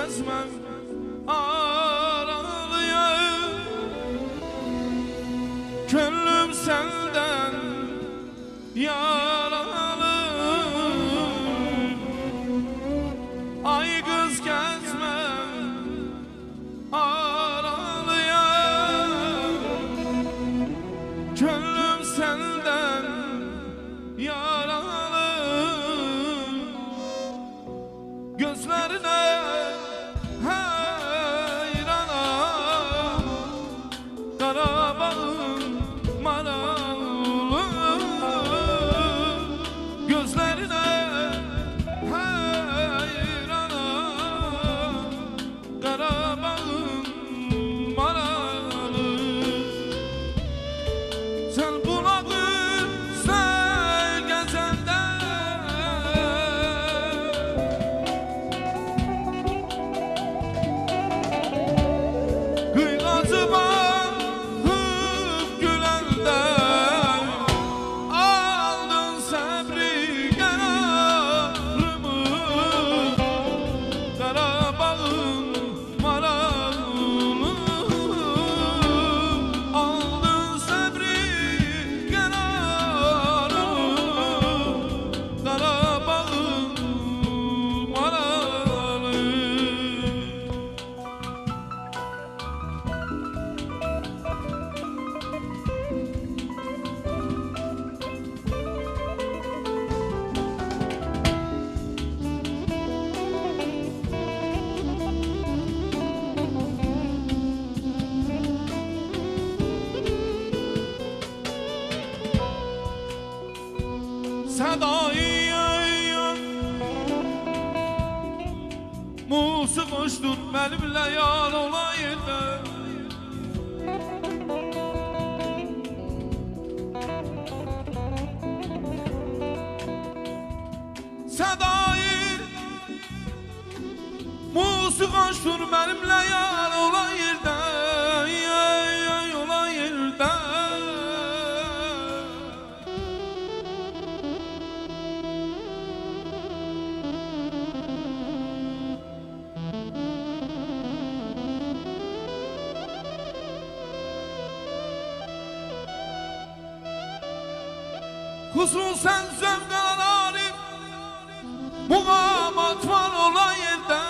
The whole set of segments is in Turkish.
gezmem aralıya, gönlüm senden yaralı. Ay kız gezmem aralıya, gönlüm senden yaralı. Gözlerine hayranam, Karabağ'ın maralı. Gözlerine hayranam, Karabağ'ın maralı. Sen bulağı sen gezende, kıygazıma hıp gülende, aldın sabri kararımı. Karabağ'ın maralı, aldın sabri kararımı. Karabağ'ın maralı. Sedayı Musu koştun benimle yar olaydı. Sedayı Musu koştun benimle yar olaydı. Olaydı. Kusrun sen zevklararı, muğamat var olan yerde.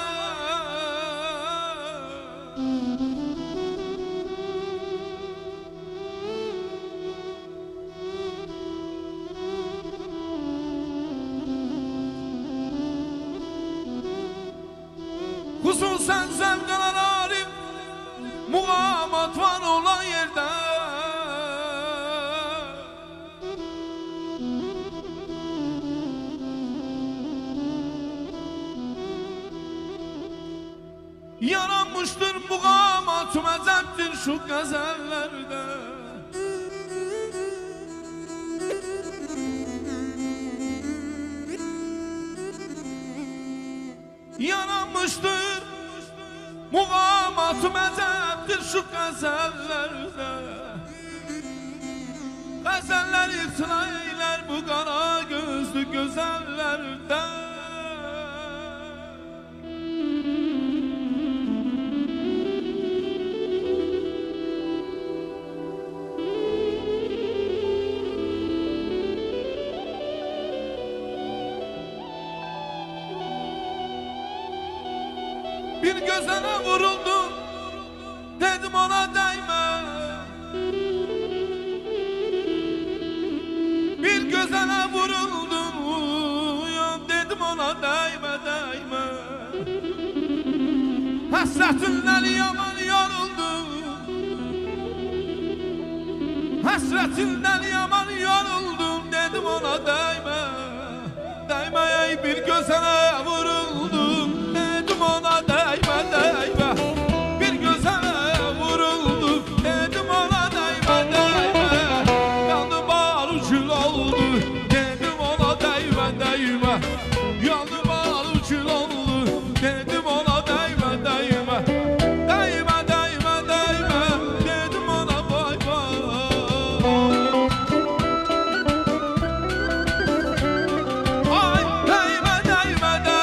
Kusrun sen zevklararı, muğamat var olan yerde. Yaranmıştır muğamat mezeptir şu gazellerde. Yaranmıştır muğamat mezeptir şu gazellerde. Gazeller ıslah eyler bu kara gözlü gözellerde. Bir gözüne vuruldum, dedim ona değme. Bir gözüne vuruldum, dedim ona değme, değme. Hasretinle yaman yoruldum, hasretinle yaman yoruldum, dedim ona değme. Değme ey bir gözüne vuruldum, dedim ona değme, değme. Bir gözüne vuruldum, dedim ona değme, değme. Yandı bağır kül oldu, dedim ona değme, değme. Yandı bağır kül oldu, dedim ona değme, değme. Değme, değme, değme, dedim ona vay vay. Ay değme, değme, değme.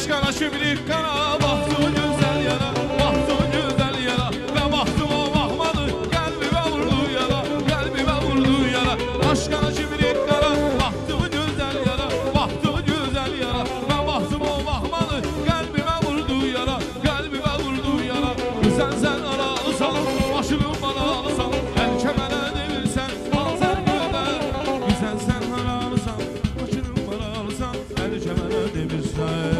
Aşkana şimdilik kara baktı güzel yara, baktı güzel yara. Ve baktım o bakmadı, kalbime vurdu yara, kalbime vurdu yara. Aşkana şimdilik kara baktı güzel yara, baktı güzel yara. Ve baktım o bakmadı, kalbime vurdu yara, kalbime vurdu yara. Sen aralısan, başını bana alsan, el kemene devirsen, al sen güzel. Sen aralısan, başını bana alsan, el kemene devirsen.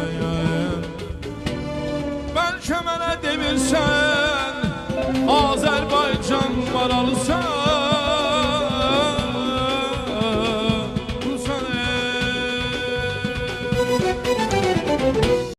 Belki mənə demirsən